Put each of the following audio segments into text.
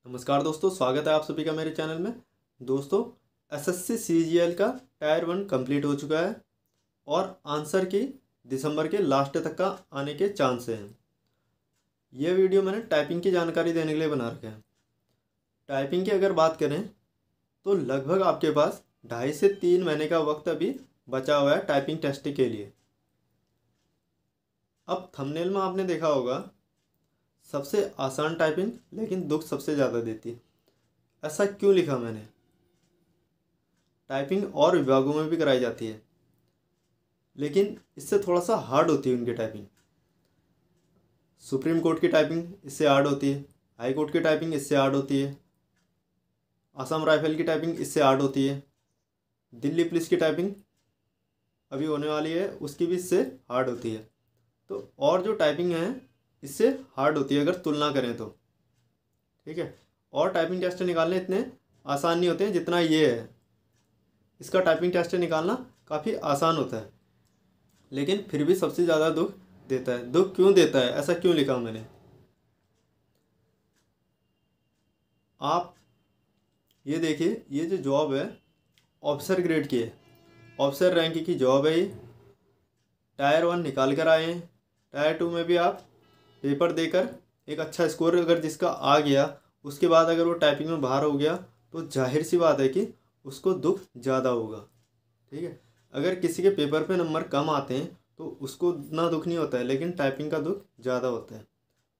नमस्कार दोस्तों, स्वागत है आप सभी का मेरे चैनल में। दोस्तों, एसएससी सीजीएल का टायर 1 कंप्लीट हो चुका है और आंसर की दिसंबर के लास्ट तक का आने के चांस हैं। यह वीडियो मैंने टाइपिंग की जानकारी देने के लिए बना रखा है। टाइपिंग की अगर बात करें तो लगभग आपके पास 2.5 से 3 महीने का वक्त अभी बचा हुआ है टाइपिंग टेस्ट के लिए। अब थंबनेल में आपने देखा होगा सबसे आसान टाइपिंग लेकिन दुख सबसे ज़्यादा देती है। ऐसा क्यों लिखा मैंने? टाइपिंग और विभागों में भी कराई जाती है लेकिन इससे थोड़ा सा हार्ड होती है उनकी टाइपिंग। सुप्रीम कोर्ट की टाइपिंग इससे हार्ड होती है, हाई कोर्ट की टाइपिंग इससे हार्ड होती है, असम राइफल की टाइपिंग इससे हार्ड होती है, दिल्ली पुलिस की टाइपिंग अभी होने वाली है उसकी भी इससे हार्ड होती है। तो और जो टाइपिंग है इससे हार्ड होती है अगर तुलना करें तो, ठीक है। और टाइपिंग टेस्ट निकालने इतने आसान नहीं होते हैं जितना ये है। इसका टाइपिंग टेस्ट निकालना काफ़ी आसान होता है लेकिन फिर भी सबसे ज़्यादा दुख देता है। दुख क्यों देता है, ऐसा क्यों लिखा मैंने? आप ये देखिए, ये जो जॉब है ऑफिसर ग्रेड की है, ऑफिसर रैंक की जॉब है ये। टायर 1 निकाल कर आए हैं, टायर 2 में भी आप पेपर देकर एक अच्छा स्कोर अगर जिसका आ गया उसके बाद अगर वो टाइपिंग में बाहर हो गया तो जाहिर सी बात है कि उसको दुख ज़्यादा होगा, ठीक है। अगर किसी के पेपर पे नंबर कम आते हैं तो उसको उतना दुख नहीं होता है लेकिन टाइपिंग का दुख ज़्यादा होता है।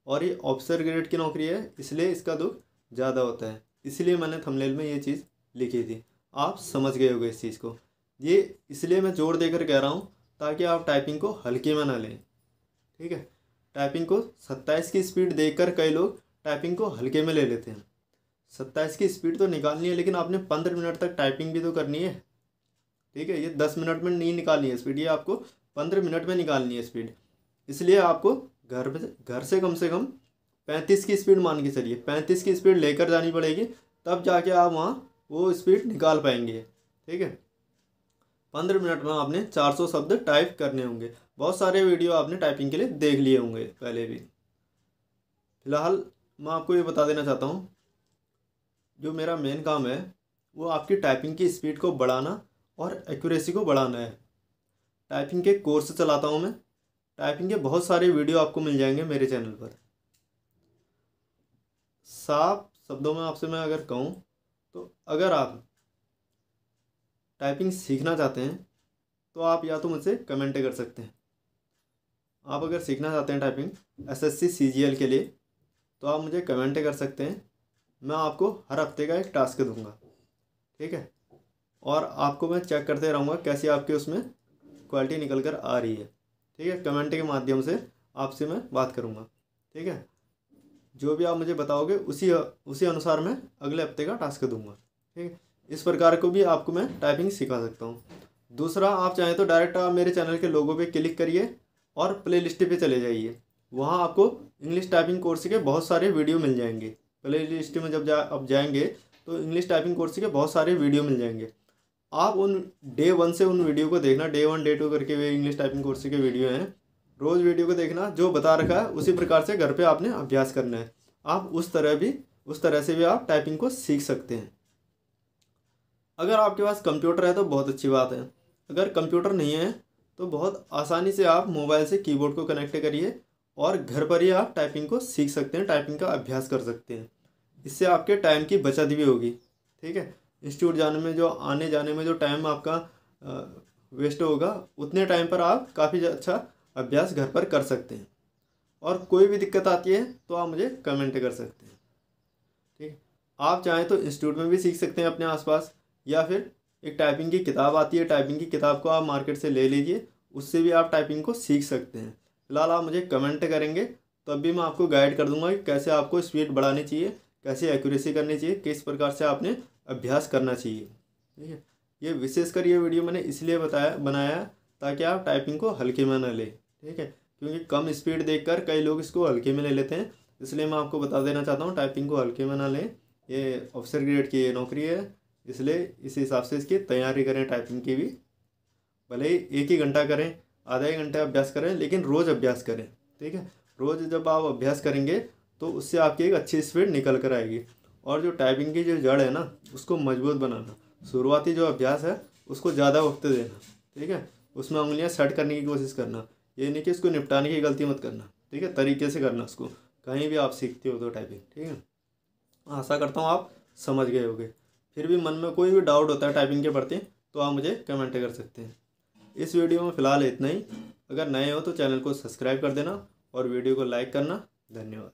और ये ऑफिसर ग्रेड की नौकरी है इसलिए इसका दुख ज़्यादा होता है। इसलिए मैंने थंबनेल में ये चीज़ लिखी थी, आप समझ गए होगे इस चीज़ को। ये इसलिए मैं जोर देकर कह रहा हूँ ताकि आप टाइपिंग को हल्के में ना लें, ठीक है। टाइपिंग को 27 की स्पीड देखकर कई लोग टाइपिंग को हल्के में ले लेते हैं। 27 की स्पीड तो निकालनी है लेकिन आपने 15 मिनट तक टाइपिंग भी तो करनी है, ठीक है। ये 10 मिनट में नहीं निकालनी है स्पीड, ये आपको 15 मिनट में निकालनी है स्पीड। इसलिए आपको घर से कम 35 की स्पीड मान के चलिए, 35 की स्पीड लेकर जानी पड़ेगी तब जाके आप वहाँ वो स्पीड निकाल पाएंगे, ठीक है। 15 मिनट में आपने 400 शब्द टाइप करने होंगे। बहुत सारे वीडियो आपने टाइपिंग के लिए देख लिए होंगे पहले भी। फिलहाल मैं आपको ये बता देना चाहता हूँ जो मेरा मेन काम है वो आपकी टाइपिंग की स्पीड को बढ़ाना और एक्यूरेसी को बढ़ाना है। टाइपिंग के कोर्स चलाता हूँ मैं, टाइपिंग के बहुत सारे वीडियो आपको मिल जाएंगे मेरे चैनल पर। साफ शब्दों में आपसे मैं अगर कहूँ तो अगर आप टाइपिंग सीखना चाहते हैं तो आप या तो मुझसे कमेंट कर सकते हैं। आप अगर सीखना चाहते हैं टाइपिंग एसएससी सीजीएल के लिए तो आप मुझे कमेंट कर सकते हैं। मैं आपको हर हफ्ते का एक टास्क दूंगा, ठीक है। और आपको मैं चेक करते रहूँगा कैसी आपके उसमें क्वालिटी निकल कर आ रही है, ठीक है। कमेंट के माध्यम से आपसे मैं बात करूँगा, ठीक है। जो भी आप मुझे बताओगे उसी उसी अनुसार मैं अगले हफ्ते का टास्क दूंगा, ठीक है। इस प्रकार को भी आपको मैं टाइपिंग सिखा सकता हूँ। दूसरा, आप चाहें तो डायरेक्ट आप मेरे चैनल के लोगो पे क्लिक करिए और प्ले लिस्ट पे चले जाइए। वहाँ आपको इंग्लिश टाइपिंग कोर्स के बहुत सारे वीडियो मिल जाएंगे। प्ले लिस्ट में जब आप जाएंगे तो इंग्लिश टाइपिंग कोर्स के बहुत सारे वीडियो मिल जाएंगे। आप उन डे 1 से उन वीडियो को देखना, डे 1 डे 2 करके वे इंग्लिश टाइपिंग कोर्स के वीडियो हैं। रोज़ वीडियो को देखना, जो बता रखा है उसी प्रकार से घर पे आपने अभ्यास करना है। आप उस तरह से भी आप टाइपिंग को सीख सकते हैं। अगर आपके पास कंप्यूटर है तो बहुत अच्छी बात है। अगर कंप्यूटर नहीं है तो बहुत आसानी से आप मोबाइल से कीबोर्ड को कनेक्ट करिए और घर पर ही आप टाइपिंग को सीख सकते हैं, टाइपिंग का अभ्यास कर सकते हैं। इससे आपके टाइम की बचत भी होगी, ठीक है। इंस्टीट्यूट जाने में जो आने जाने में जो टाइम आपका वेस्ट होगा उतने टाइम पर आप काफ़ी अच्छा अभ्यास घर पर कर सकते हैं। और कोई भी दिक्कत आती है तो आप मुझे कमेंट कर सकते हैं, ठीक। आप चाहें तो इंस्टीट्यूट में भी सीख सकते हैं अपने आसपास, या फिर एक टाइपिंग की किताब आती है, टाइपिंग की किताब को आप मार्केट से ले लीजिए, उससे भी आप टाइपिंग को सीख सकते हैं। फिलहाल आप मुझे कमेंट करेंगे तब भी मैं आपको गाइड कर दूंगा कि कैसे आपको स्पीड बढ़ानी चाहिए, कैसे एक्यूरेसी करनी चाहिए, किस प्रकार से आपने अभ्यास करना चाहिए, ठीक है। ये विशेषकर ये वीडियो मैंने इसलिए बनाया ताकि आप टाइपिंग को हल्के में न लें, ठीक है। क्योंकि कम स्पीड देखकर कई लोग इसको हल्के में ले लेते हैं, इसलिए मैं आपको बता देना चाहता हूँ टाइपिंग को हल्के में ना लें। ये ऑफिसर ग्रेड की ये नौकरी है, इसलिए इस हिसाब से इसकी तैयारी करें टाइपिंग की भी। भले ही 1 ही घंटा करें, आधा ही घंटा अभ्यास करें, लेकिन रोज़ अभ्यास करें, ठीक है। रोज़ जब आप अभ्यास करेंगे तो उससे आपकी एक अच्छी स्पीड निकल कर आएगी। और जो टाइपिंग की जो जड़ है ना उसको मजबूत बनाना। शुरुआती जो अभ्यास है उसको ज़्यादा वक्त देना, ठीक है। उसमें उंगलियां सेट करने की कोशिश करना, ये नहीं कि उसको निपटाने की गलती मत करना, ठीक है। तरीके से करना उसको, कहीं भी आप सीखते हो तो टाइपिंग, ठीक है। आशा करता हूँ आप समझ गए होगे। फिर भी मन में कोई भी डाउट होता है टाइपिंग के प्रति तो आप मुझे कमेंट कर सकते हैं। इस वीडियो में फ़िलहाल इतना ही। अगर नए हो तो चैनल को सब्सक्राइब कर देना और वीडियो को लाइक करना। धन्यवाद।